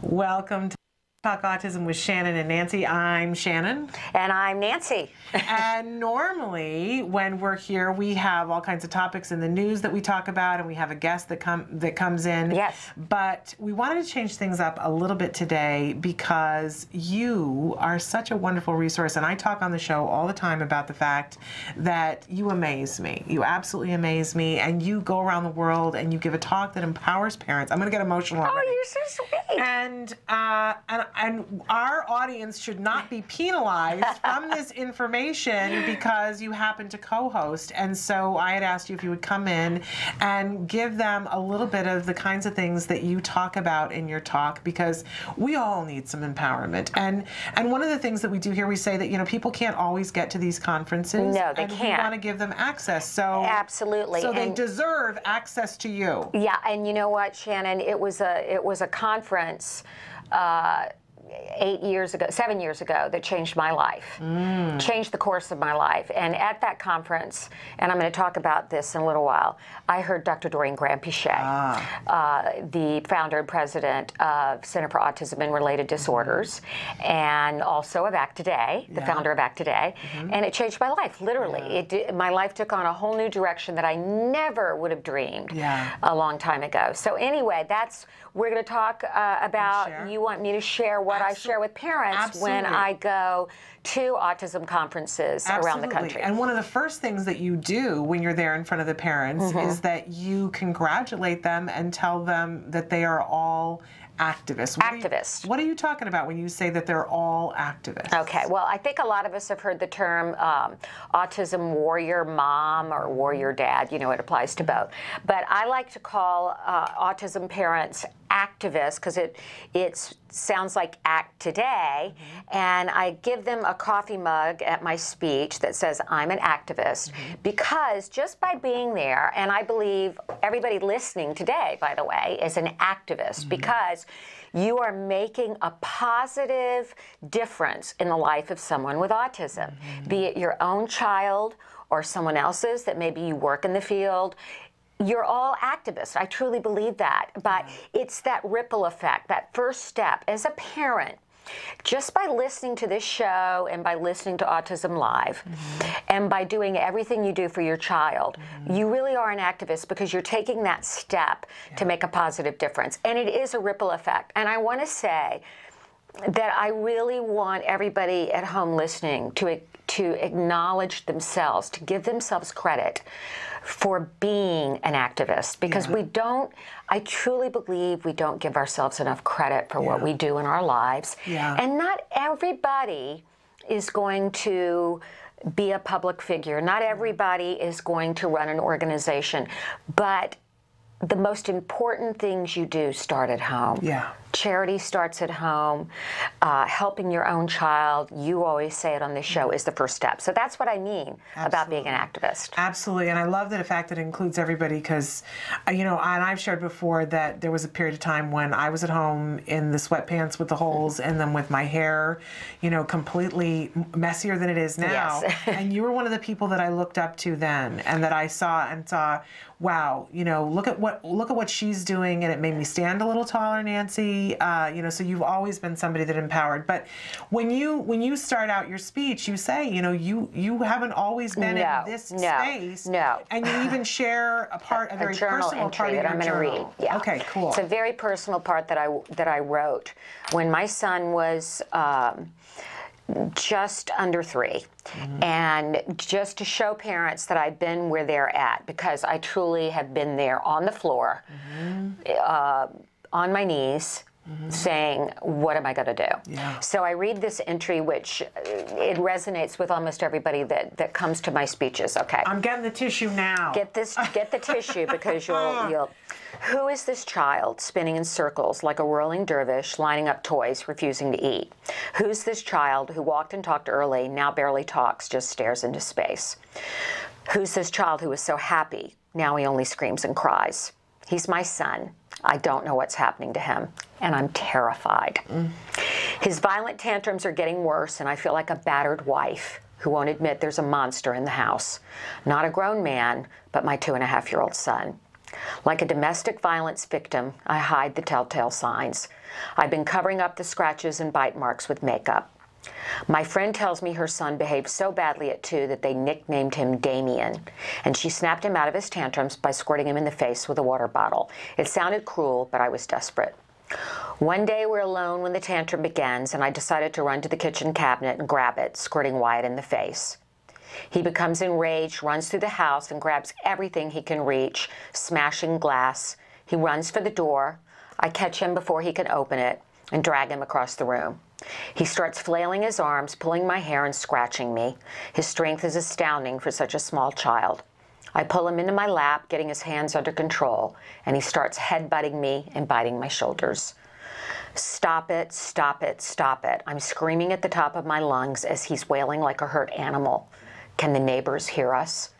Welcome to Talk Autism with Shannon and Nancy. I'm Shannon. And I'm Nancy. And normally when we're here, we have all kinds of topics in the news that we talk about, and we have a guest that comes in. Yes. But we wanted to change things up a little bit today because you are such a wonderful resource. And I talk on the show all the time about the fact that you amaze me. You absolutely amaze me. And you go around the world and you give a talk that empowers parents. I'm going to get emotional already. Oh, you're so sweet. And our audience should not be penalized from this information because you happen to co-host. And so I had asked you if you would come in and give them a little bit of the kinds of things that you talk about in your talk, because we all need some empowerment. And one of the things that we do here, we say that, you know, people can't always get to these conferences. No, they and can't. We want to give them access. So absolutely. So they deserve access to you. Yeah, and you know what, Shannon? It was a conference 7 years ago that changed my life, changed the course of my life. And at that conference, and I'm going to talk about this in a little while, I heard Dr. Doreen Graham-Piché, the founder and president of Center for Autism and Related Disorders, and also of Act Today, the founder of Act Today, and it changed my life, literally. My life took on a whole new direction that I never would have dreamed a long time ago. So anyway, we're going to talk about, you want me to share what I share with parents when I go to autism conferences around the country. And one of the first things that you do when you're there in front of the parents is that you congratulate them and tell them that they are all activists. What are you talking about when you say that they're all activists? Okay, well, I think a lot of us have heard the term autism warrior mom or warrior dad. You know, it applies to both. But I like to call autism parents activists because it sounds like Act Today, and I give them a coffee mug at my speech that says I'm an activist, because just by being there, and I believe everybody listening today, by the way, is an activist, because you are making a positive difference in the life of someone with autism, be it your own child or someone else's that maybe you work in the field. You're all activists. I truly believe that. But it's that ripple effect, that first step. As a parent, just by listening to this show and by listening to Autism Live and by doing everything you do for your child, you really are an activist because you're taking that step to make a positive difference. And it is a ripple effect. And I want to say that I really want everybody at home listening to acknowledge themselves, to give themselves credit for being an activist, because I truly believe we don't give ourselves enough credit for what we do in our lives. And not everybody is going to be a public figure. Not everybody is going to run an organization, but the most important things you do start at home. Charity starts at home. Helping your own child, you always say it on this show, is the first step. So that's what I mean about being an activist. Absolutely. And I love the fact that it includes everybody, because, you know, and I've shared before that there was a period of time when I was at home in the sweatpants with the holes and then with my hair, you know, completely messier than it is now. And you were one of the people that I looked up to then, and that I saw, wow, you know, look at what she's doing, and it made me stand a little taller, Nancy. You know, so you've always been somebody that empowered. But when you start out your speech, you say, you know, you haven't always been in this space. And you even share a very personal part of your I'm going to read. Okay, cool. It's a very personal part that I wrote when my son was just under 3. And just to show parents that I've been where they're at, because I truly have been there on the floor, on my knees, saying, what am I going to do? So I read this entry, which it resonates with almost everybody that comes to my speeches. Okay. I'm getting the tissue now. Get the tissue, because you'll. Who is this child spinning in circles like a whirling dervish, lining up toys, refusing to eat? Who's this child who walked and talked early, now barely talks, just stares into space? Who's this child who was so happy, now he only screams and cries? He's my son. I don't know what's happening to him, and I'm terrified. His violent tantrums are getting worse, and I feel like a battered wife who won't admit there's a monster in the house. Not a grown man, but my 2.5-year-old son. Like a domestic violence victim, I hide the telltale signs. I've been covering up the scratches and bite marks with makeup. My friend tells me her son behaved so badly at 2 that they nicknamed him Damien, and she snapped him out of his tantrums by squirting him in the face with a water bottle. It sounded cruel, but I was desperate. One day we're alone when the tantrum begins, and I decided to run to the kitchen cabinet and grab it, squirting Wyatt in the face. He becomes enraged, runs through the house, and grabs everything he can reach, smashing glass. He runs for the door. I catch him before he can open it and drag him across the room. He starts flailing his arms, pulling my hair and scratching me. His strength is astounding for such a small child. I pull him into my lap, getting his hands under control, and he starts headbutting me and biting my shoulders. Stop it, stop it, stop it. I'm screaming at the top of my lungs as he's wailing like a hurt animal. Can the neighbors hear us?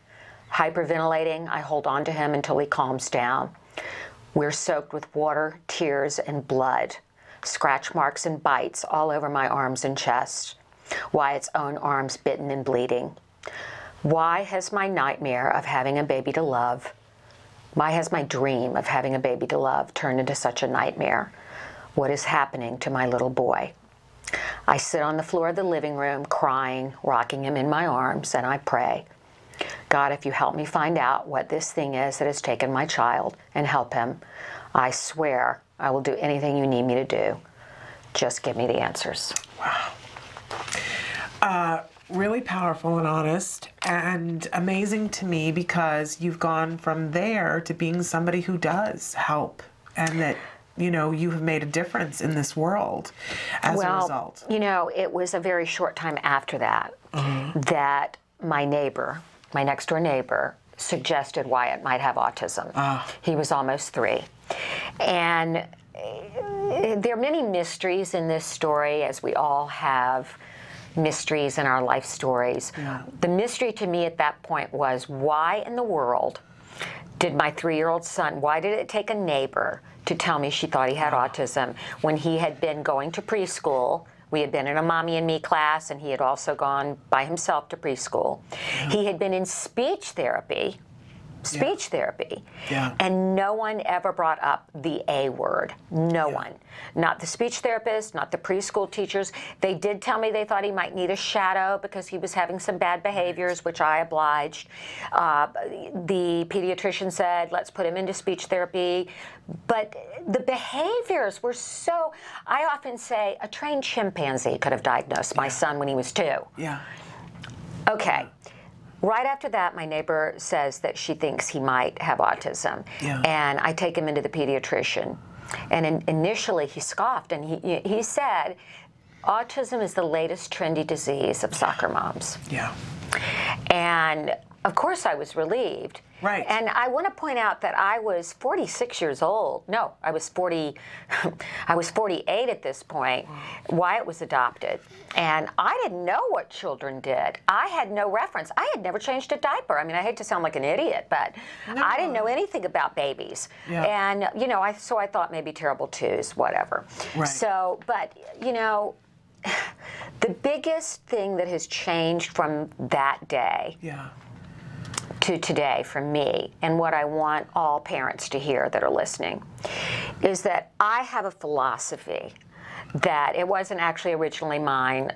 Hyperventilating, I hold on to him until he calms down. We're soaked with water, tears, and blood. Scratch marks and bites all over my arms and chest. Wyatt's own arms bitten and bleeding. Why has my nightmare of having a baby to love, why has my dream of having a baby to love turned into such a nightmare? What is happening to my little boy? I sit on the floor of the living room, crying, rocking him in my arms, and I pray. God, if you help me find out what this thing is that has taken my child and help him, I swear I will do anything you need me to do. Just give me the answers. Wow. Really powerful and honest and amazing to me, because you've gone from there to being somebody who does help, and that, you know, you have made a difference in this world as a result. You know, it was a very short time after that that my neighbor, my next door neighbor, suggested Wyatt might have autism. He was almost 3. And there are many mysteries in this story, as we all have mysteries in our life stories. Yeah. The mystery to me at that point was, why in the world did my 3-year-old son, why did it take a neighbor to tell me she thought he had autism when he had been going to preschool? We had been in a mommy and me class, and he had also gone by himself to preschool. He had been in speech therapy, and no one ever brought up the A word. No one. Not the speech therapist, not the preschool teachers. They did tell me they thought he might need a shadow because he was having some bad behaviors, which I obliged. The pediatrician said, let's put him into speech therapy. But the behaviors were so, I often say a trained chimpanzee could have diagnosed my son when he was 2. Yeah. Okay. Right after that, my neighbor says that she thinks he might have autism. Yeah. And I take him into the pediatrician. And initially he scoffed, and he said, autism is the latest trendy disease of soccer moms. Yeah. And of course I was relieved. Right. And I want to point out that I was 46 years old. No, I was 48 at this point. Wyatt was adopted. And I didn't know what children did. I had no reference. I had never changed a diaper. I mean, I hate to sound like an idiot, but I didn't know anything about babies. Yeah. And, you know, so I thought maybe terrible twos, whatever. Right. So, but, you know, the biggest thing that has changed from that day to today for me, and what I want all parents to hear that are listening, is that I have a philosophy that it wasn't actually originally mine.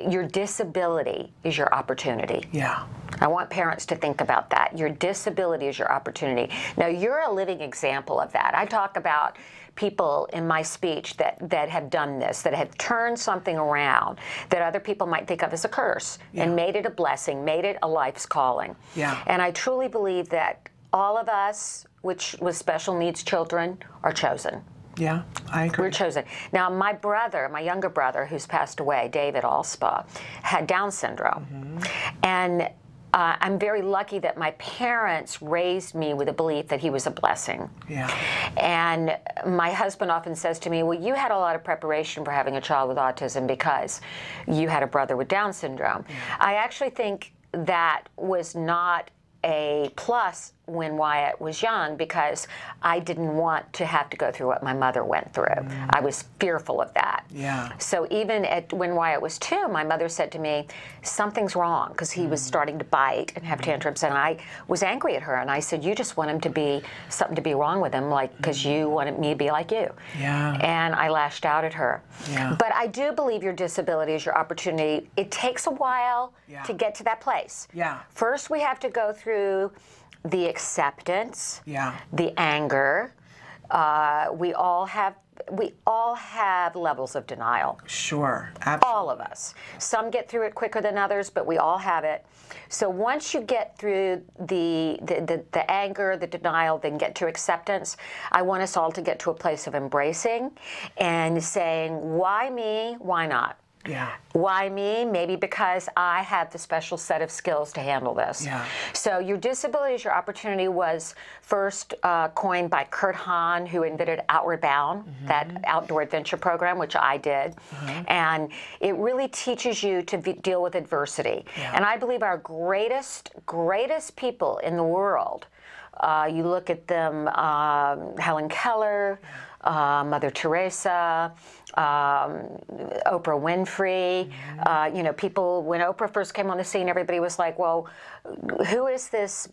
Your disability is your opportunity. Yeah. I want parents to think about that. Your disability is your opportunity. Now, you're a living example of that. I talk about people in my speech that have done this, that have turned something around that other people might think of as a curse and made it a blessing, made it a life's calling. Yeah. And I truly believe that all of us, which with special needs children, are chosen. Yeah, I agree. We're chosen. Now, my brother, my younger brother, who's passed away, David Allspaw, had Down syndrome. And I'm very lucky that my parents raised me with a belief that he was a blessing. Yeah. And my husband often says to me, well, you had a lot of preparation for having a child with autism because you had a brother with Down syndrome. I actually think that was not a plus when Wyatt was young because I didn't want to have to go through what my mother went through. I was fearful of that. Yeah. So even when Wyatt was 2, my mother said to me, something's wrong, because he was starting to bite and have tantrums, and I was angry at her, and I said, you just want him to be, something to be wrong with him, like, because you wanted me to be like you. Yeah. And I lashed out at her. Yeah. But I do believe your disability is your opportunity. It takes a while to get to that place. Yeah. First, we have to go through the acceptance, the anger. We all have levels of denial. Sure, absolutely. All of us. Some get through it quicker than others, but we all have it. So once you get through the anger, the denial, then get to acceptance, I want us all to get to a place of embracing and saying, why me? Why not? Yeah. Why me? Maybe because I have the special set of skills to handle this. Yeah. So your disability is your opportunity was first coined by Kurt Hahn, who invented Outward Bound, that outdoor adventure program, which I did. And it really teaches you to deal with adversity. Yeah. And I believe our greatest people in the world, you look at them, Helen Keller, Mother Teresa, Oprah Winfrey, you know, people, when Oprah first came on the scene, everybody was like, well, who is this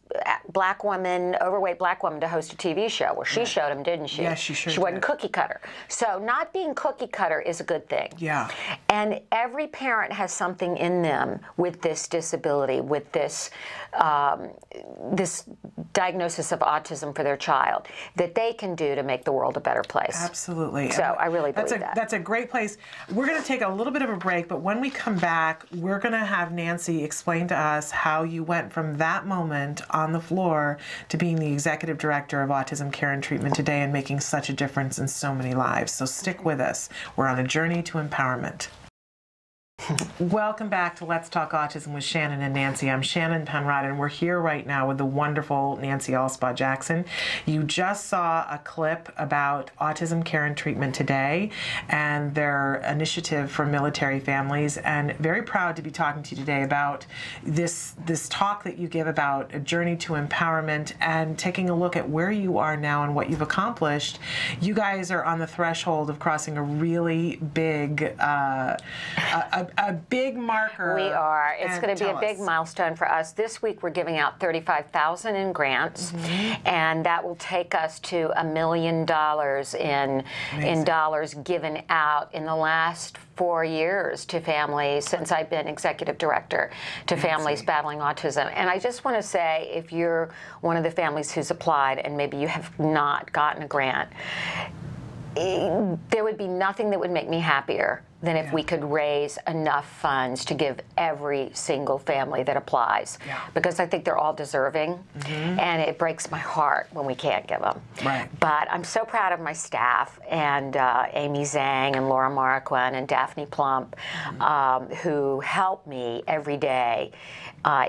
black woman, overweight black woman to host a TV show? Well, she showed him, didn't she? Yes, she sure She wasn't did. cookie cutter. So not being cookie cutter is a good thing. Yeah. And every parent has something in them with this disability, with this, this diagnosis of autism for their child, that they can do to make the world a better place. Absolutely. So I really believe that. That's a great place. We're going to take a little bit of a break, but when we come back, we're going to have Nancy explain to us how you went from that moment on the floor to being the executive director of Autism Care and Treatment today and making such a difference in so many lives. So stick with us. We're on a journey to empowerment. Welcome back to Let's Talk Autism with Shannon and Nancy. I'm Shannon Penrod, and we're here right now with the wonderful Nancy Alspaugh-Jackson. You just saw a clip about Autism Care and Treatment today and their initiative for military families, and very proud to be talking to you today about this talk that you give about a journey to empowerment and taking a look at where you are now and what you've accomplished. You guys are on the threshold of crossing a really big a big marker. We are. It's going to be a big milestone for us. This week we're giving out $35,000 in grants, and that will take us to $1 million in dollars given out in the last 4 years to families since I've been executive director to families battling autism. And I just want to say, if you're one of the families who's applied and maybe you have not gotten a grant, there would be nothing that would make me happier than if we could raise enough funds to give every single family that applies. Because I think they're all deserving, and it breaks my heart when we can't give them. Right. But I'm so proud of my staff, and Amy Zhang and Laura Marquand and Daphne Plump, who help me every day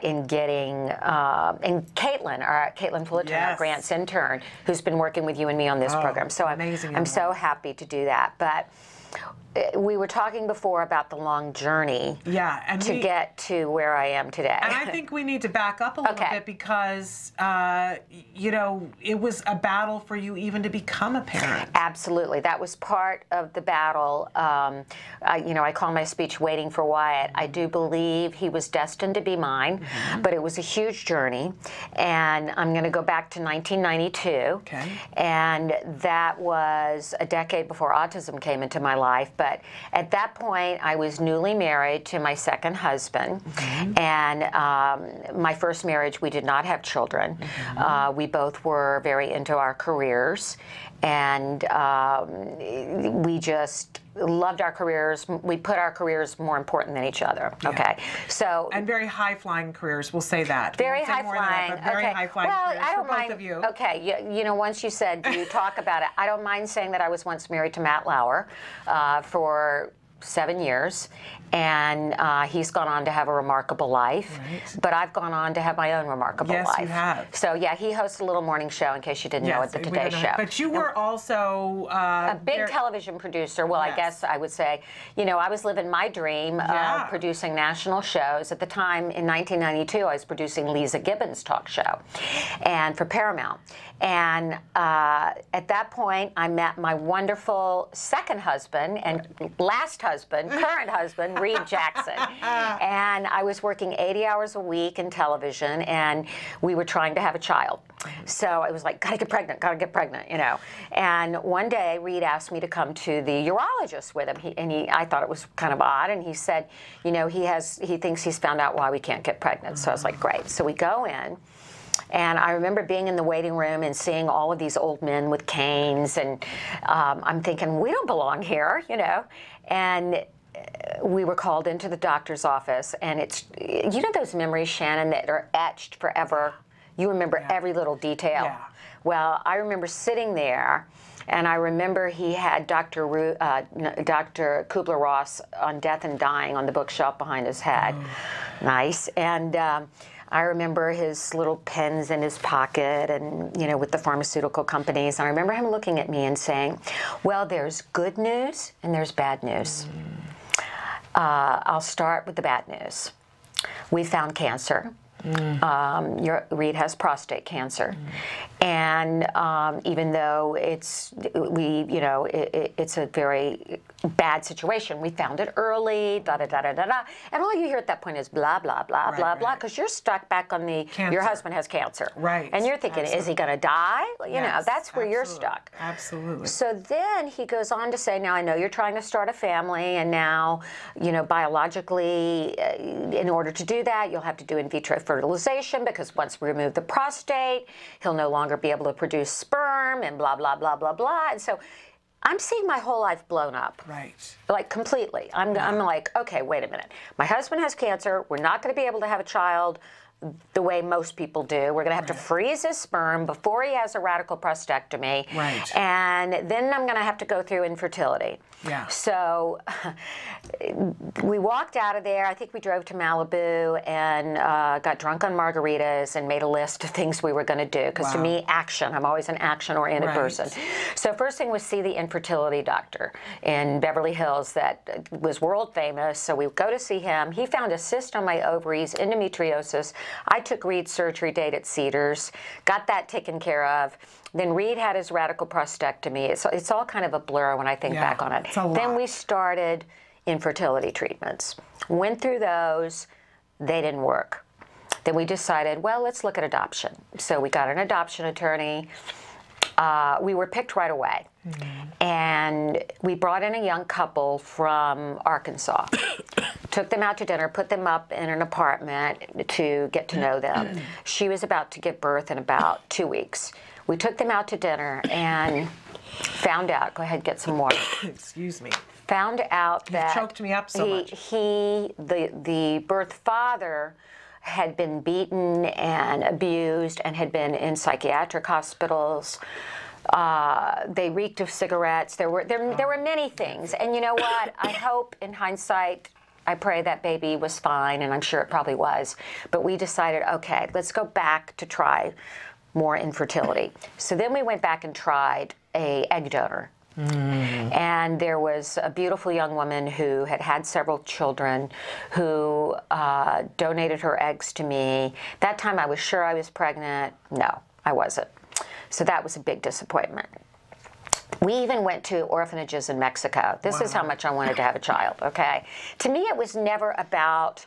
in getting, and Caitlin Fullerton, our grants intern, who's been working with you and me on this program. So I'm so happy to do that. But we were talking before about the long journey to get to where I am today. And I think we need to back up a little bit because, you know, it was a battle for you even to become a parent. Absolutely. That was part of the battle. You know, I call my speech Waiting for Wyatt. I do believe he was destined to be mine, but it was a huge journey. And I'm going to go back to 1992. And that was a decade before autism came into my life. But at that point, I was newly married to my second husband. And my first marriage, we did not have children. We both were very into our careers. And we just loved our careers. We put our careers more important than each other. So and very high-flying careers. We'll say that. Very high-flying. Very high-flying careers I don't for mind. both of you. You know, once you said you talk about it, I don't mind saying that I was once married to Matt Lauer for 7 years, and he's gone on to have a remarkable life. Right. But I've gone on to have my own remarkable life. Yes, you have. So yeah, he hosts a little morning show, in case you didn't know, at the Today Show. But you were also a big television producer. Well, Yes. I guess I would say, you know, I was living my dream of producing national shows. At the time, in 1992, I was producing Lisa Gibbons' talk show, and for Paramount. And at that point, I met my wonderful second husband and last husband, current husband, Reed Jackson. And I was working 80 hours a week in television, and we were trying to have a child. So I was like, gotta get pregnant, you know. And one day, Reed asked me to come to the urologist with him. I thought it was kind of odd, and he said, you know, he thinks he's found out why we can't get pregnant. So I was like, great. So we go in. And I remember being in the waiting room and seeing all of these old men with canes, and I'm thinking, we don't belong here, you know. And we were called into the doctor's office, and it's, you know those memories, Shannon, that are etched forever? You remember every little detail. Yeah. Well, I remember sitting there, and I remember he had Dr. Kubler-Ross on Death and Dying on the bookshelf behind his head. Oh. Nice. And I remember his little pens in his pocket, and, you know, with the pharmaceutical companies. And I remember him looking at me and saying, well, there's good news and there's bad news. I'll start with the bad news. We found cancer. Reed has prostate cancer, and even though it's a very bad situation, we found it early, da da da da da da, and all you hear at that point is blah blah blah blah blah, because you're stuck back on the your husband has cancer, right? And you're thinking, is he going to die? You know, that's where you're stuck. Absolutely. So then he goes on to say, now I know you're trying to start a family, and now, you know, biologically, in order to do that, you'll have to do in vitro fertilization, because once we remove the prostate, he'll no longer be able to produce sperm, and blah, blah, blah, blah, blah. And so I'm seeing my whole life blown up. Right. Like, completely. I'm like, okay, wait a minute. My husband has cancer. We're not going to be able to have a child the way most people do. We're going to have to freeze his sperm before he has a radical prostatectomy. Right. And then I'm going to have to go through infertility. Yeah. So we walked out of there. I think we drove to Malibu and got drunk on margaritas and made a list of things we were going to do. Because to me, action. I'm always an action-oriented person. So first thing was see the infertility doctor in Beverly Hills that was world famous. So we go to see him. He found a cyst on my ovaries, endometriosis. I took Reed's surgery date at Cedars, got that taken care of. Then Reed had his radical prostatectomy. It's all kind of a blur when I think back on it. It's a lot. Then we started infertility treatments. Went through those. They didn't work. Then we decided, well, let's look at adoption. So we got an adoption attorney. We were picked right away. And we brought in a young couple from Arkansas. Took them out to dinner, put them up in an apartment to get to know them. She was about to give birth in about 2 weeks. We took them out to dinner and found out, go ahead, get some water. Excuse me. Found out that you choked me up so much. The birth father had been beaten and abused and had been in psychiatric hospitals. They reeked of cigarettes. There were many things. And you know what? I hope in hindsight, I pray that baby was fine, and I'm sure it probably was. But we decided, okay, let's go back to try more infertility. So then we went back and tried an egg donor. And there was a beautiful young woman who had had several children who donated her eggs to me. That time I was sure I was pregnant. No, I wasn't. So that was a big disappointment. We even went to orphanages in Mexico. This is how much I wanted to have a child, okay? To me, it was never about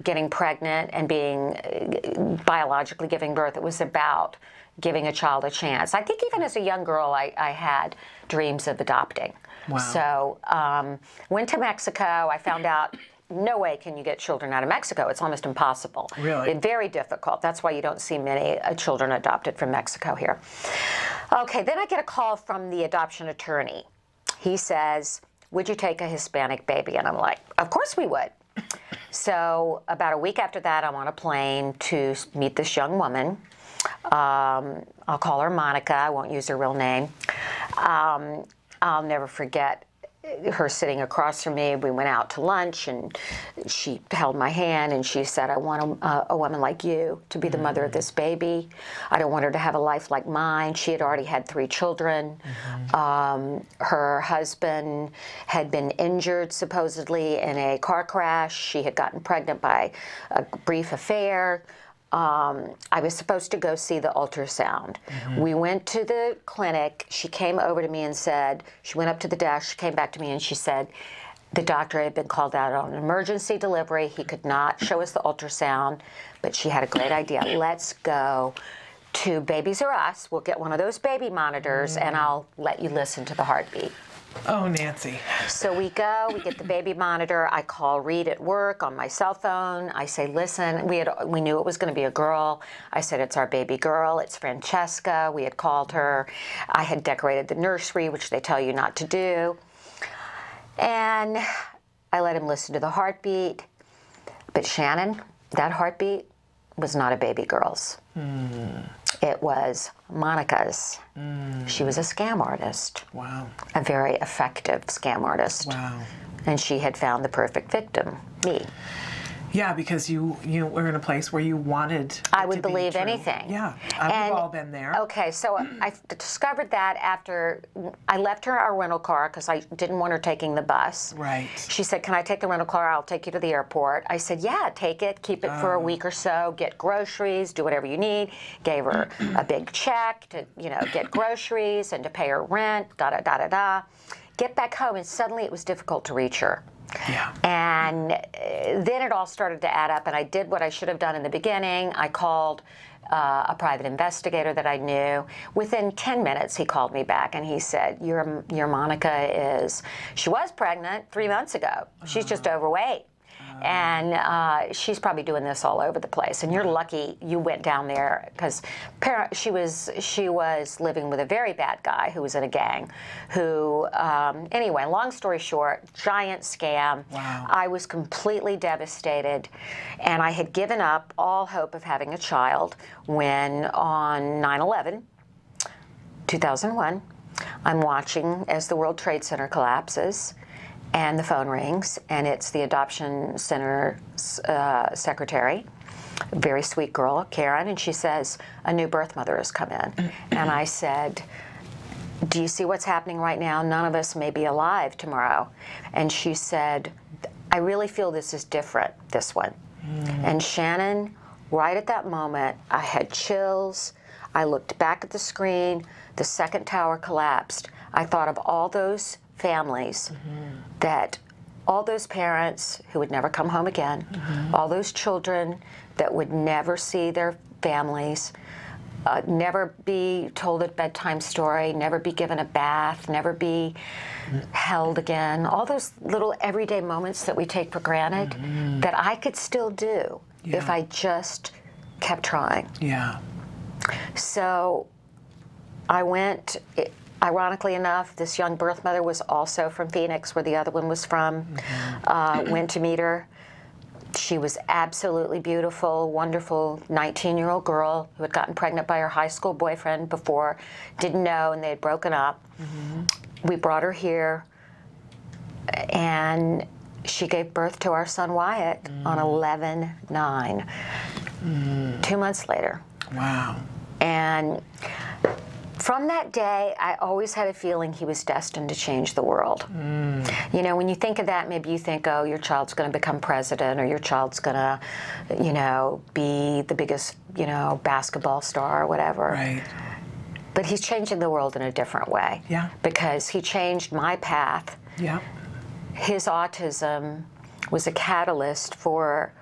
getting pregnant and being biologically giving birth. It was about giving a child a chance. I think even as a young girl, I had dreams of adopting. Wow. So went to Mexico. I found out no way can you get children out of Mexico. It's almost impossible. Really? It's very difficult. That's why you don't see many children adopted from Mexico here. Okay, then I get a call from the adoption attorney. He says, would you take a Hispanic baby? And I'm like, of course we would. So about a week after that, I'm on a plane to meet this young woman. I'll call her Monica. I won't use her real name. I'll never forget. her sitting across from me. We went out to lunch, and she held my hand, and she said, I want a woman like you to be the mother of this baby. I don't want her to have a life like mine. She had already had 3 children. Her husband had been injured, supposedly, in a car crash. She had gotten pregnant by a brief affair. I was supposed to go see the ultrasound. We went to the clinic. She came over to me and said, she went up to the desk, she came back to me and she said, the doctor had been called out on an emergency delivery. He could not show us the ultrasound, but she had a great idea. Let's go to Babies R Us. We'll get one of those baby monitors and I'll let you listen to the heartbeat. Oh, Nancy. So we go, we get the baby monitor. I call Reed at work on my cell phone. I say, listen, we knew it was going to be a girl. I said, it's our baby girl. It's Francesca. We had called her. I had decorated the nursery, which they tell you not to do. And I let him listen to the heartbeat. But Shannon, that heartbeat was not a baby girl's. It was Monica's. She was a scam artist. Wow. A very effective scam artist. Wow. And she had found the perfect victim, me. Yeah, because you were in a place where you wanted I would believe anything. Yeah, we've all been there. Okay, so I discovered that after I left her our rental car because I didn't want her taking the bus. Right. She said, can I take the rental car? I'll take you to the airport. I said, yeah, take it. Keep it for a week or so. Get groceries. Do whatever you need. Gave her a big check to, get groceries and to pay her rent, da-da-da-da-da. Get back home, and suddenly it was difficult to reach her. Yeah. And then it all started to add up, and I did what I should have done in the beginning. I called a private investigator that I knew. Within 10 minutes, he called me back, and he said, your Monica she was pregnant 3 months ago. She's just overweight. And she's probably doing this all over the place. And you're lucky you went down there because she was living with a very bad guy who was in a gang. Who anyway, long story short, giant scam. Wow. I was completely devastated, and I had given up all hope of having a child when on 9/11, 2001, I'm watching as the World Trade Center collapses. And the phone rings, and it's the adoption center secretary, a very sweet girl, Karen, and she says, a new birth mother has come in. And I said, do you see what's happening right now? None of us may be alive tomorrow. And she said, I really feel this is different, this one. And Shannon, right at that moment, I had chills. I looked back at the screen. The second tower collapsed. I thought of all those families that all those parents who would never come home again, all those children that would never see their families, never be told a bedtime story, never be given a bath, never be held again, all those little everyday moments that we take for granted that I could still do if I just kept trying. Yeah. So I went. Ironically enough, this young birth mother was also from Phoenix, where the other one was from. Went to meet her. She was absolutely beautiful, wonderful 19-year-old girl who had gotten pregnant by her high school boyfriend before, didn't know, and they had broken up. We brought her here, and she gave birth to our son Wyatt on 11/9, 2 months later. Wow. And from that day, I always had a feeling he was destined to change the world. When you think of that, maybe you think, oh, your child's going to become president, or your child's going to, be the biggest, basketball star or whatever. Right. But he's changing the world in a different way. Yeah. Because he changed my path. Yeah. His autism was a catalyst for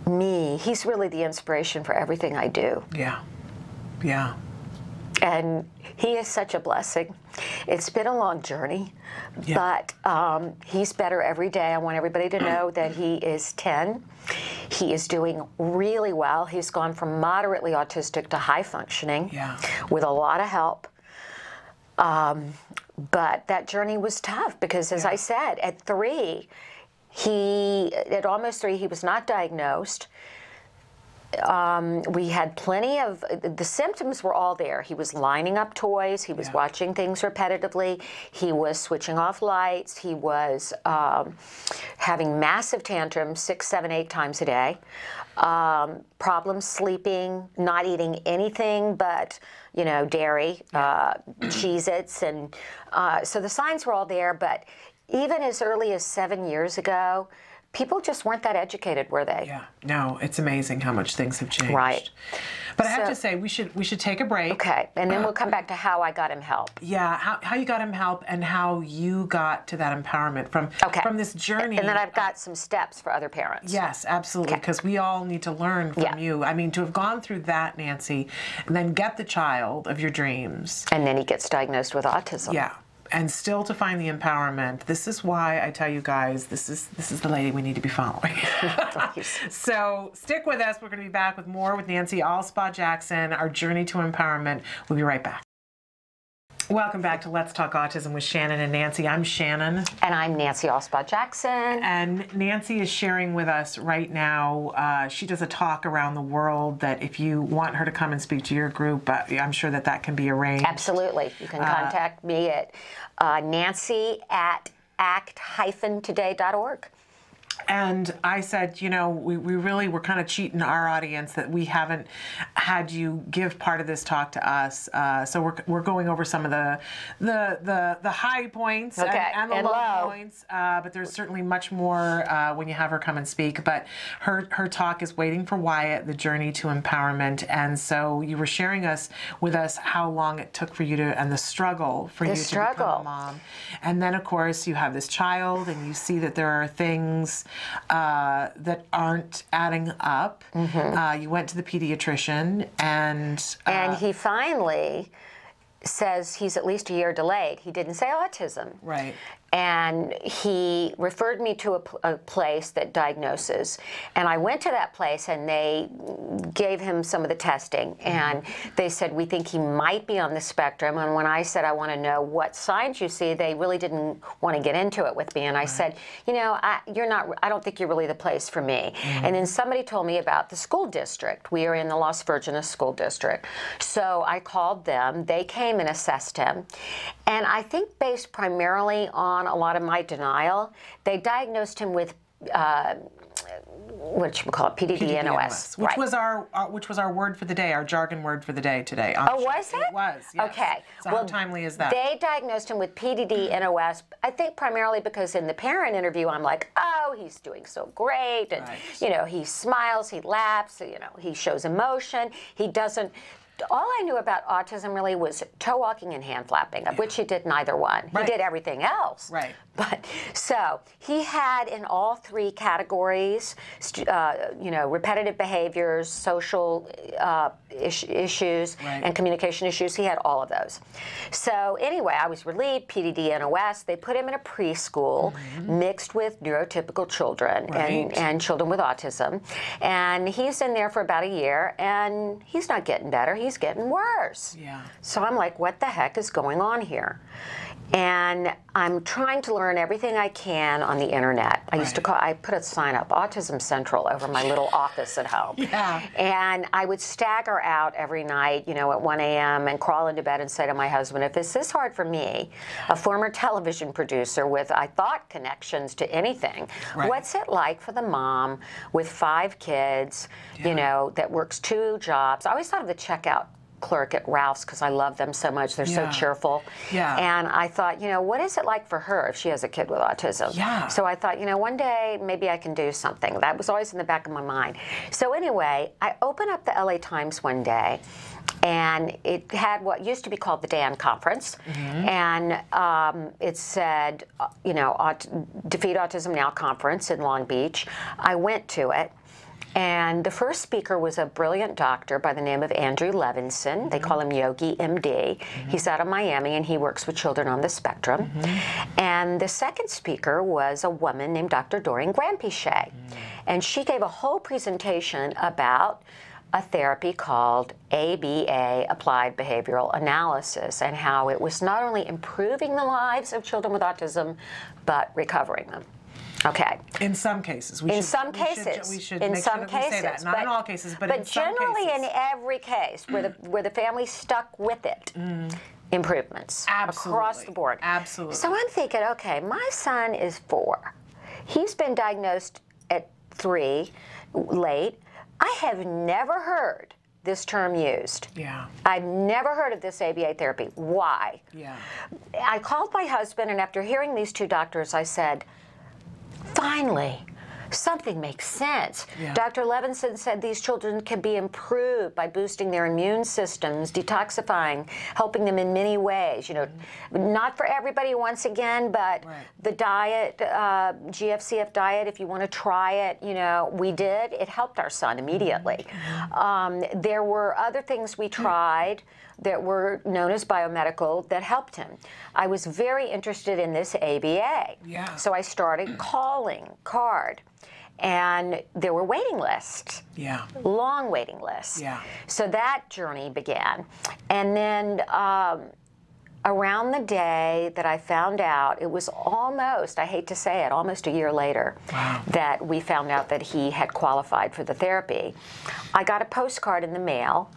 me. He's really the inspiration for everything I do. Yeah. Yeah. And he is such a blessing. It's been a long journey, but he's better every day. I want everybody to know that he is 10. He is doing really well. He's gone from moderately autistic to high functioning with a lot of help. But that journey was tough because, as I said, at 3, at almost 3, he was not diagnosed. we had plenty of, the symptoms were all there. He was lining up toys. He was watching things repetitively. He was switching off lights. He was having massive tantrums 6, 7, 8 times a day. Problems sleeping, not eating anything but, you know, dairy, Cheez-Its. And so the signs were all there. But even as early as 7 years ago, people just weren't that educated, were they? Yeah. No, it's amazing how much things have changed. Right. But I have to say, we should take a break. Okay, and then we'll come back to how I got him help. Yeah, how you got him help and how you got to that empowerment from this journey. And then I've got some steps for other parents. Yes, absolutely, because we all need to learn from you. I mean, to have gone through that, Nancy, and then get the child of your dreams. And then he gets diagnosed with autism. Yeah. And still to find the empowerment. This is why I tell you guys, this is the lady we need to be following. So stick with us. We're going to be back with more with Nancy Alspaugh-Jackson, our journey to empowerment. We'll be right back. Welcome back to Let's Talk Autism with Shannon and Nancy. I'm Shannon. And I'm Nancy Alspaugh-Jackson. And Nancy is sharing with us right now. She does a talk around the world that if you want her to come and speak to your group, I'm sure that can be arranged. Absolutely. You can contact me at nancy@act-today.org. And I said, you know, we really were kind of cheating our audience that we haven't had you give part of this talk to us. So we're going over some of the high points and the low points. But there's certainly much more when you have her come and speak. But her talk is Waiting for Wyatt, The Journey to Empowerment. And so you were sharing with us how long it took for you to, and the struggle for you to become a mom. And then, of course, you have this child and you see that there are things that aren't adding up. You went to the pediatrician and he finally says he's at least a year delayed. He didn't say autism. Right. And he referred me to a place that diagnoses. And I went to that place and they gave him some of the testing. And they said, we think he might be on the spectrum. And when I said, I want to know what signs you see, they really didn't want to get into it with me. And I said, you know, I don't think you're really the place for me. And then somebody told me about the school district. We are in the Las Virgenes School District. So I called them. They came and assessed him. And I think based primarily on a lot of my denial, they diagnosed him with what you call it, PDD-NOS, which was our word for the day, our jargon word for the day today. Oh, was it? It was. Yes. Okay. So how timely is that? They diagnosed him with PDD-NOS. I think primarily because in the parent interview, I'm like, oh, he's doing so great, and you know, he smiles, he laughs, you know, he shows emotion, he doesn't. All I knew about autism really was toe walking and hand flapping, of which he did neither one. He did everything else. Right. But so he had in all 3 categories, you know, repetitive behaviors, social issues, and communication issues. He had all of those. So anyway, I was relieved. PDD-NOS. They put him in a preschool mixed with neurotypical children and children with autism, and he's in there for about a year, and he's not getting better. He's getting worse. Yeah. So I'm like, what the heck is going on here? And I'm trying to learn everything I can on the internet. I put a sign up, Autism Central, over my little office at home. Yeah. And I would stagger out every night, you know, at 1 a.m. and crawl into bed and say to my husband, if it's this hard for me, a former television producer with, I thought, connections to anything, what's it like for the mom with 5 kids, you know, that works 2 jobs? I always thought of the checkout clerk at Ralph's because I love them so much. They're so cheerful. Yeah. And I thought, you know, what is it like for her if she has a kid with autism? Yeah. So I thought, you know, one day maybe I can do something. That was always in the back of my mind. So anyway, I opened up the LA Times one day, and it had what used to be called the Dan Conference, and it said, you know, Defeat Autism Now Conference in Long Beach. I went to it. And the first speaker was a brilliant doctor by the name of Andrew Levinson. They call him Yogi, MD. He's out of Miami, and he works with children on the spectrum. And the second speaker was a woman named Dr. Doreen Granpeesheh. And she gave a whole presentation about a therapy called ABA, Applied Behavioral Analysis, and how it was not only improving the lives of children with autism, but recovering them. Okay. In some cases. In some cases. We should in make some sure that we say that. cases. Not in all cases, but in some generally cases. in every case where the family stuck with it, improvements. Absolutely. Across the board. Absolutely. So I'm thinking, okay, my son is 4. He's been diagnosed at 3, late. I have never heard this term used. Yeah. I've never heard of this ABA therapy. Why? Yeah. I called my husband, and after hearing these 2 doctors, I said, finally, something makes sense. Yeah. Dr. Levinson said these children can be improved by boosting their immune systems, detoxifying, helping them in many ways. You know, not for everybody once again, but the diet, GFCF diet, if you want to try it, you know, we did. It helped our son immediately. There were other things we tried that were known as biomedical that helped him. I was very interested in this ABA. Yeah. So I started calling CARD. And there were waiting lists. Yeah. Long waiting lists. Yeah. So that journey began. And then around the day that I found out, it was almost, I hate to say it, almost a year later, that we found out that he had qualified for the therapy. I got a postcard in the mail,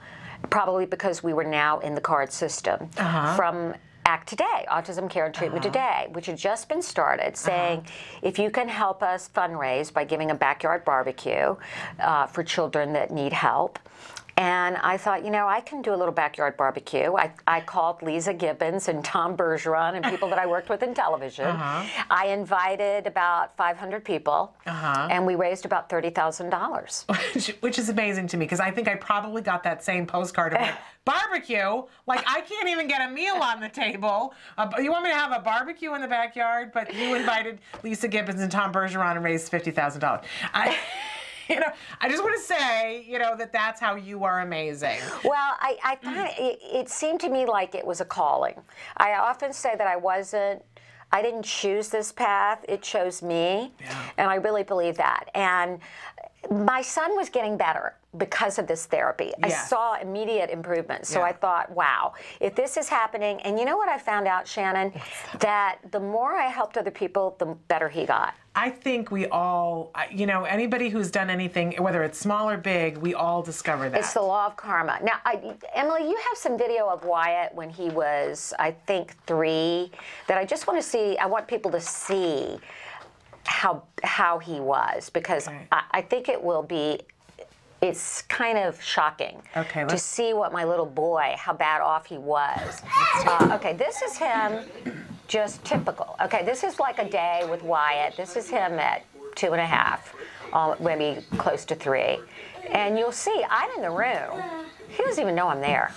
probably because we were now in the CARD system, from ACT Today, Autism Care and Treatment Today, which had just been started, saying, if you can help us fundraise by giving a backyard barbecue for children that need help. And I thought, you know, I can do a little backyard barbecue. I called Lisa Gibbons and Tom Bergeron and people that I worked with in television. I invited about 500 people, and we raised about $30,000. Which is amazing to me, because I think I probably got that same postcard of like, barbecue? Like, I can't even get a meal on the table. You want me to have a barbecue in the backyard? But you invited Lisa Gibbons and Tom Bergeron and raised $50,000. You know, I just want to say, you know, that's how you are amazing. Well, I thought it seemed to me like it was a calling. I often say that I didn't choose this path, it chose me, and I really believe that. And my son was getting better because of this therapy. I saw immediate improvements. So I thought, wow, if this is happening, and you know what I found out, Shannon? That the more I helped other people, the better he got. I think we all, you know, anybody who's done anything, whether it's small or big, we all discover that. It's the law of karma. Now, Emily, you have some video of Wyatt when he was, I think, 3, that I just want to see, I want people to see how he was, because I think it will be, it's kind of shocking to see what my little boy, how bad off he was. Okay, this is him, just typical. Okay, this is like a day with Wyatt. This is him at 2.5, maybe close to 3. And you'll see, I'm in the room. He doesn't even know I'm there,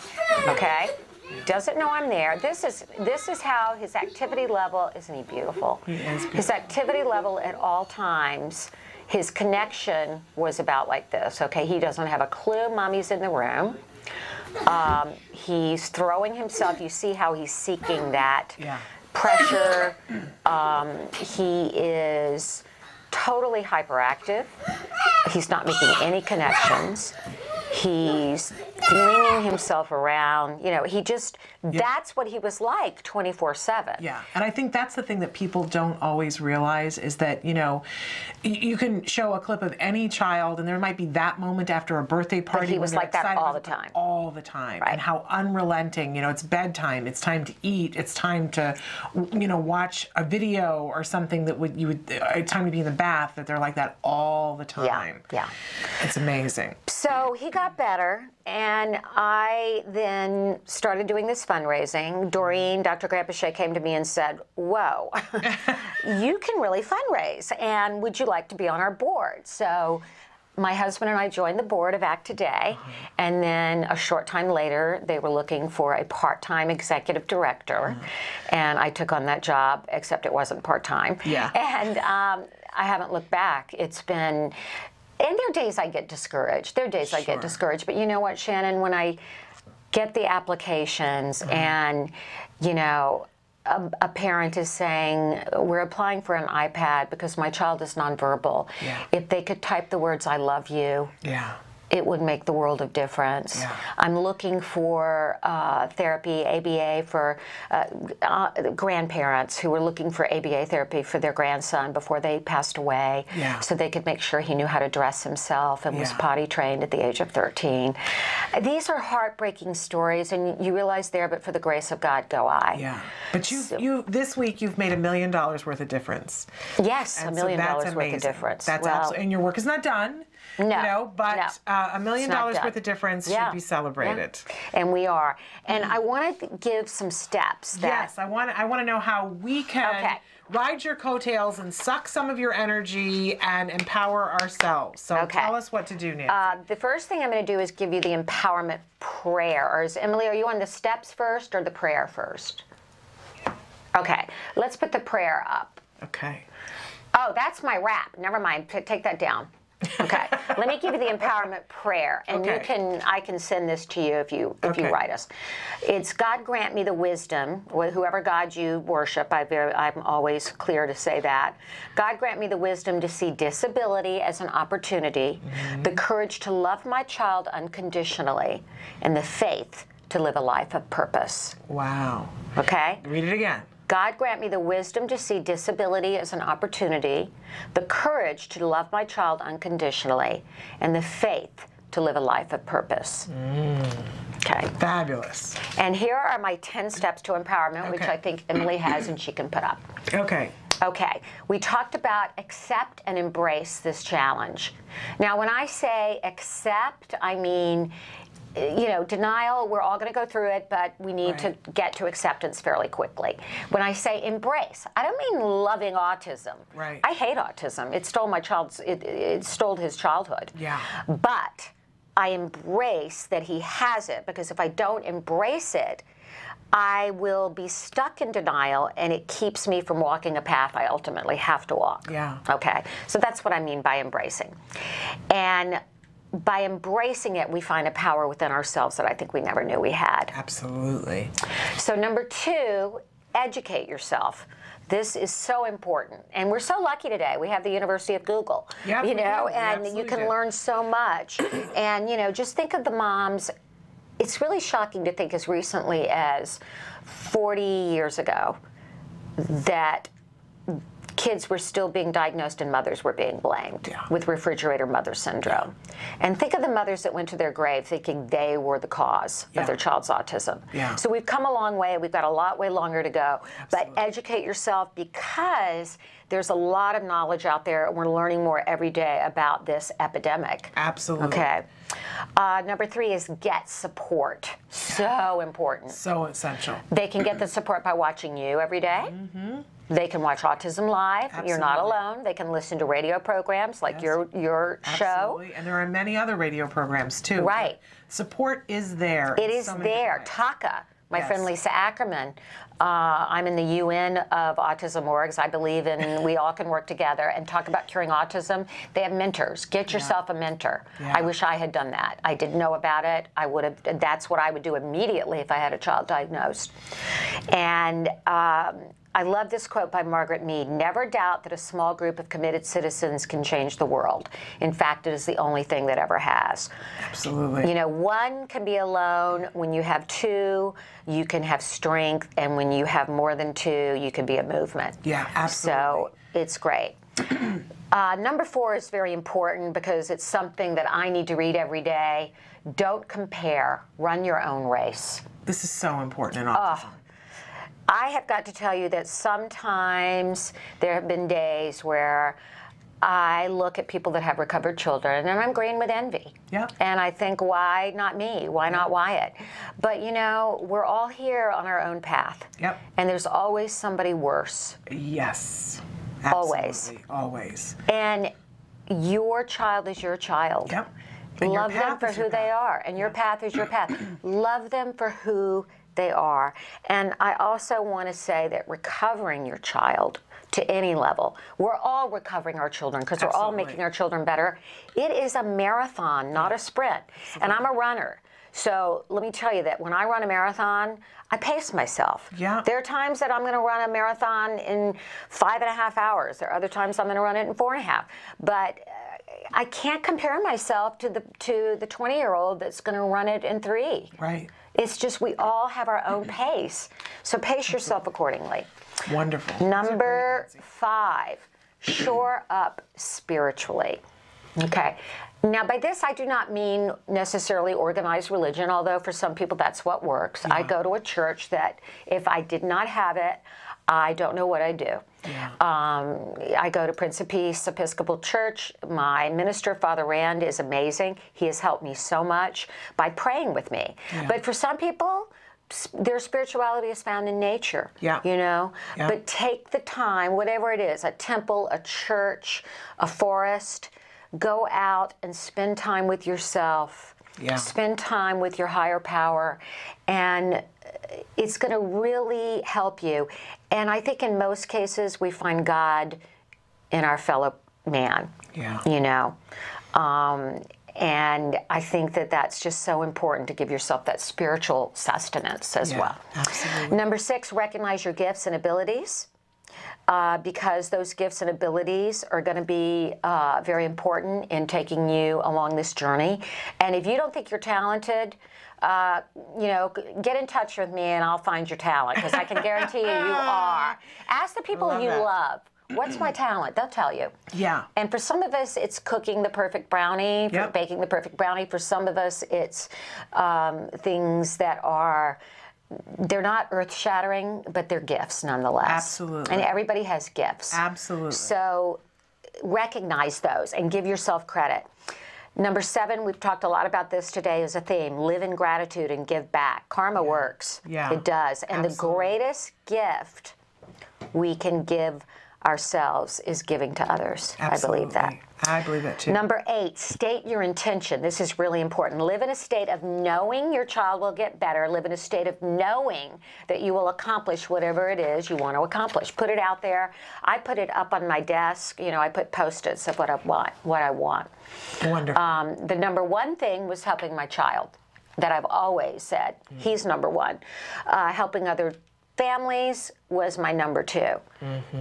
okay? Doesn't know I'm there. This is how his activity level, isn't he beautiful? He is beautiful. His activity level at all times, his connection was about like this, okay? He doesn't have a clue Mommy's in the room. He's throwing himself, you see how he's seeking that pressure. He is totally hyperactive. He's not making any connections. He's flinging himself around. You know, he just, that's what he was like 24/7. Yeah, and I think that's the thing that people don't always realize is that, you know, you can show a clip of any child and there might be that moment after a birthday party. But he was like that all the time. All the time. Right. And how unrelenting, you know, it's bedtime, it's time to eat, it's time to, you know, watch a video or something that it's time to be in the bath, that they're like that all the time. Yeah. It's amazing. So he got better, and I then started doing this fundraising. Doreen, Dr. Grandpichet, came to me and said, whoa, you can really fundraise, and would you like to be on our board? So my husband and I joined the board of ACT Today, and then a short time later, they were looking for a part-time executive director, and I took on that job, except it wasn't part-time. Yeah. And I haven't looked back. It's been... And there are days I get discouraged. There are days I get discouraged. But you know what, Shannon, when I get the applications and, you know, a parent is saying, we're applying for an iPad because my child is nonverbal. If they could type the words, I love you, it would make the world of difference. Yeah. I'm looking for therapy, ABA, for grandparents who were looking for ABA therapy for their grandson before they passed away, Yeah. so they could make sure he knew how to dress himself and was Yeah. potty trained at the age of 13. These are heartbreaking stories, and you realize there, but for the grace of God, go I. Yeah. But you this week you've made $1 million worth of difference. Yes, And $1 so million that's worth of amazing. difference. That's Well, absolutely, and your work is not done. No, You know, but no, $1 million it's not done. worth of difference Yeah, should be celebrated. yeah. And we are. And I want to give some steps that. Yes, I want to know how we can Okay. ride your coattails and suck some of your energy and empower ourselves. So Okay. tell us what to do, Nancy. The first thing I'm going to do is give you the empowerment prayer. Or is, Emily, are you on the steps first or the prayer first? Okay, let's put the prayer up. Okay. Oh, that's my rap. Never mind. Take that down. Okay. Let me give you the empowerment prayer, and Okay. I can send this to you if you Okay. write us. It's God grant me the wisdom, whoever God you worship. I'm always clear to say that. God grant me the wisdom to see disability as an opportunity, the courage to love my child unconditionally, and the faith to live a life of purpose. Wow. Okay? Read it again. God grant me the wisdom to see disability as an opportunity, the courage to love my child unconditionally, and the faith to live a life of purpose. Okay. Fabulous. And here are my 10 steps to empowerment, which Okay. I think Emily has and she can put up. Okay. Okay, we talked about accept and embrace this challenge. Now, when I say accept, I mean, you know, denial, we're all going to go through it, but we need to get to acceptance fairly quickly. When I say embrace, I don't mean loving autism. Right. I hate autism. It stole my child's, it stole his childhood. Yeah. But I embrace that he has it, because if I don't embrace it, I will be stuck in denial, and it keeps me from walking a path I ultimately have to walk. Yeah. Okay, so that's what I mean by embracing. And by embracing it, we find a power within ourselves that I think we never knew we had. Absolutely. So number 2, educate yourself. This is so important. And we're so lucky today. We have the University of Google, Yep, you we know, do. We and you absolutely can do. learn so much. And, you know, just think of the moms. It's really shocking to think as recently as 40 years ago that kids were still being diagnosed and mothers were being blamed with refrigerator mother syndrome. And think of the mothers that went to their grave thinking they were the cause of their child's autism. Yeah. So we've come a long way. We've got a lot way longer to go. Absolutely. But educate yourself, because there's a lot of knowledge out there, and we're learning more every day about this epidemic. Absolutely. Okay. Number 3 is get support. So important. So essential. They can get the support by watching you every day. Mm-hmm. They can watch Autism Live. Absolutely. You're not alone. They can listen to radio programs like your show. Absolutely. And there are many other radio programs too. Right. Support is there. It in is so many there. different ways. TACA, my Yes. friend Lisa Ackerman. I'm in the UN of autism orgs. I believe in we all can work together and talk about curing autism. They have mentors. Get yourself a mentor. Yeah. I wish I had done that. I didn't know about it. I would have. That's what I would do immediately if I had a child diagnosed. And I love this quote by Margaret Mead. Never doubt that a small group of committed citizens can change the world. In fact, it is the only thing that ever has. Absolutely. You know, one can be alone. When you have 2, you can have strength. And when you have more than 2, you can be a movement. Yeah, absolutely. So it's great. Number 4 is very important because it's something that I need to read every day. Don't compare. Run your own race. This is so important in autism. I have got to tell you that sometimes there have been days where I look at people that have recovered children and I'm green with envy. Yeah. And I think, why not me? Why not Wyatt? But you know, we're all here on our own path. Yep. And there's always somebody worse. Yes. Always. Absolutely. Always. And your child is your child. Yep. And your Love them path for is your who they path. are. And your path is your path. Love them for who they are. And I also want to say that recovering your child to any level, we're all recovering our children because we're all Absolutely. making our children better. It is a marathon, not a sprint. And I'm a runner. So let me tell you that when I run a marathon, I pace myself. Yeah. There are times that I'm going to run a marathon in 5.5 hours. There are other times I'm going to run it in 4.5. But I can't compare myself to the 20-year-old that's going to run it in 3. Right. It's just we all have our own pace. So pace yourself accordingly. Wonderful. Number 5, shore up spiritually. Okay. Now, by this, I do not mean necessarily organized religion, although for some people that's what works. Yeah. I go to a church that if I did not have it, I don't know what I'd do. Yeah. I go to Prince of Peace Episcopal Church. My minister, Father Rand, is amazing. He has helped me so much by praying with me. Yeah. But for some people, their spirituality is found in nature, Yeah. you know? Yeah. But take the time, whatever it is, a temple, a church, a forest, go out and spend time with yourself. Yeah. Spend time with your higher power, and it's going to really help you. And I think in most cases we find God in our fellow man, Yeah. you know. And I think that that's just so important to give yourself that spiritual sustenance as well. Absolutely. Number 6, recognize your gifts and abilities. Because those gifts and abilities are going to be very important in taking you along this journey. And if you don't think you're talented, you know, get in touch with me and I'll find your talent, because I can guarantee you are. Ask the people you love, what's my talent? They'll tell you. Yeah. And for some of us, it's cooking the perfect brownie, for Yep. baking the perfect brownie. For some of us, it's things that are, they're not earth-shattering, but they're gifts nonetheless. Absolutely. And everybody has gifts. Absolutely. So recognize those and give yourself credit. Number 7, we've talked a lot about this today as a theme, live in gratitude and give back. Karma works. Yeah. It does. And Absolutely. the greatest gift we can give ourselves is giving to others. Absolutely. I believe that. I believe that too. Number 8, state your intention. This is really important. Live in a state of knowing your child will get better. Live in a state of knowing that you will accomplish whatever it is you want to accomplish. Put it out there. I put it up on my desk. You know, I put Post-its of what I want. Wonderful. The number 1 thing was helping my child, that I've always said. He's number 1. Helping other families was my number 2,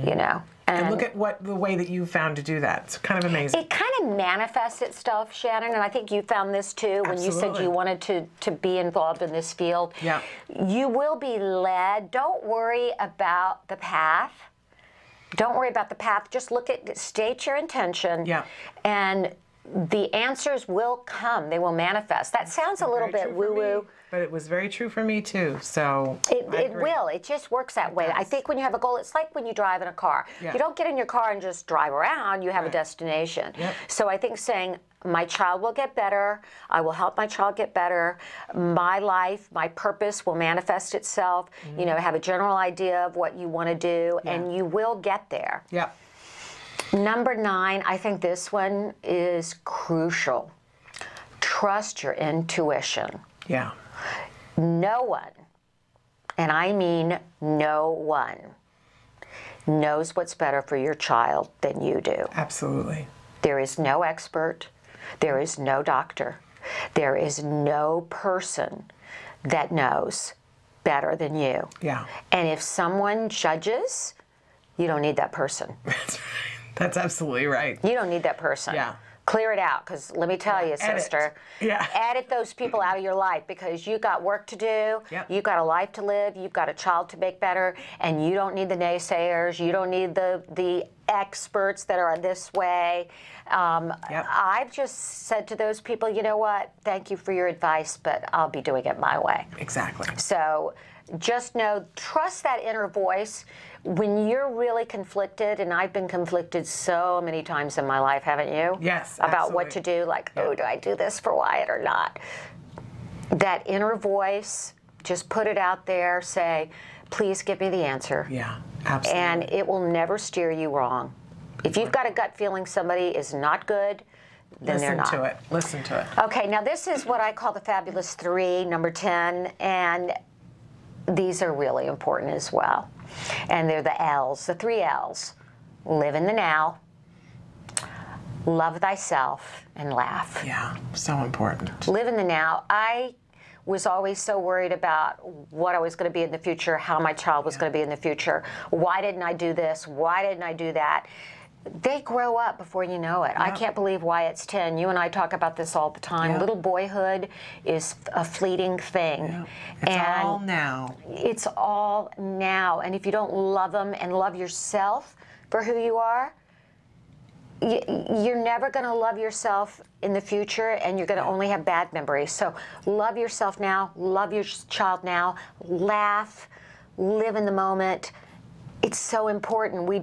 you know. And look at the way that you found to do that. It's kind of amazing. It kind of manifests itself, Shannon, and I think you found this too when you said Absolutely. you wanted to be involved in this field. Yeah. You will be led. Don't worry about the path. Don't worry about the path. Just state your intention. Yeah. And the answers will come. They will manifest. That sounds a little bit woo-woo. But it was very true for me too. So It will. It just works that way. I think when you have a goal, it's like when you drive in a car. Yeah. You don't get in your car and just drive around. You have a destination. Yep. So I think saying, my child will get better. I will help my child get better. My life, my purpose will manifest itself. You know, have a general idea of what you want to do, and you will get there. Yeah. Number 9, I think this one is crucial. Trust your intuition. Yeah. No one, and I mean no one, knows what's better for your child than you do. Absolutely. There is no expert. There is no doctor. There is no person that knows better than you. Yeah. And if someone judges, you don't need that person. That's right. That's absolutely right. You don't need that person. Yeah. Clear it out, because let me tell you, Edit. sister, Yeah. edit those people out of your life, because you got work to do, Yep. you've got a life to live, you've got a child to make better, and you don't need the naysayers, you don't need the experts that are this way. Yep. I've just said to those people, you know what, thank you for your advice, but I'll be doing it my way. Exactly. So just know, trust that inner voice. When you're really conflicted, and I've been conflicted so many times in my life, haven't you? Yes, About what to absolutely. do, like, oh, do I do this for Wyatt or not? That inner voice, just put it out there, say, please give me the answer. Yeah. Absolutely. And it will never steer you wrong. If you've got a gut feeling somebody is not good, then they're not. Listen to it. Listen to it. Okay, now this is what I call the Fabulous 3, number 10, and these are really important as well. And they're the L's, the 3 L's. Live in the now, love thyself, and laugh. Yeah. So important. Live in the now. I was always so worried about what I was going to be in the future, how my child was going to be in the future. Why didn't I do this? Why didn't I do that? they grow up before you know it. I can't believe Wyatt's 10. You and I talk about this all the time. Little boyhood is a fleeting thing. It's all now. It's all now. And if you don't love them and love yourself for who you are, you're never going to love yourself in the future, and you're going to only have bad memories. So love yourself now, love your child now, laugh, live in the moment. It's so important. We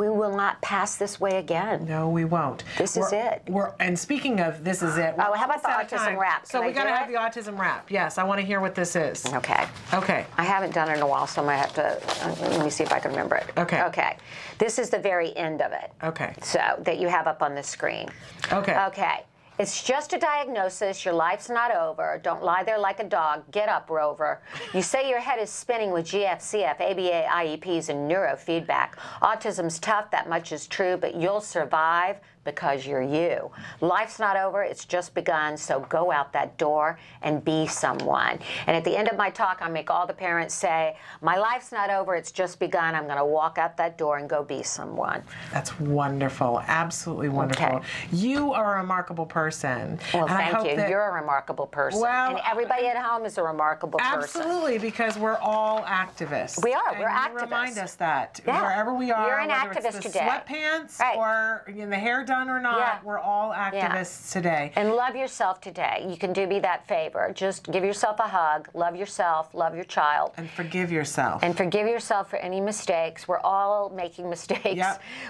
will not pass this way again. No, we won't. This is it. And speaking of this is it. Oh, how about the autism rap? So we got to have the autism rap. Yes, I want to hear what this is. Okay. Okay. I haven't done it in a while, so I might have to, let me see if I can remember it. Okay. Okay. This is the very end of it. Okay. So, that you have up on the screen. Okay. Okay. It's just a diagnosis. Your life's not over. Don't lie there like a dog. Get up, Rover. You say your head is spinning with GFCF, ABA, IEPs, and neurofeedback. Autism's tough, that much is true, but you'll survive because you're you. Life's not over, it's just begun, so go out that door and be someone. And at the end of my talk, I make all the parents say, my life's not over, it's just begun. I'm gonna walk out that door and go be someone. That's wonderful, absolutely wonderful. Okay. You are a remarkable person. Well, and thank you. You're a remarkable person. Well, and everybody at home is a remarkable person. Absolutely, because we're all activists. We are, and we're you activists. Remind us that. Yeah. Wherever we are, You're an whether activist it's the today. sweatpants Right. or in the hair done or not, we're all activists today. And love yourself today. You can do me that favor. Just give yourself a hug, love yourself, love your child. And forgive yourself. And forgive yourself for any mistakes. We're all making mistakes.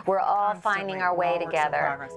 We're all Constantly. finding our way We're all works in together. progress.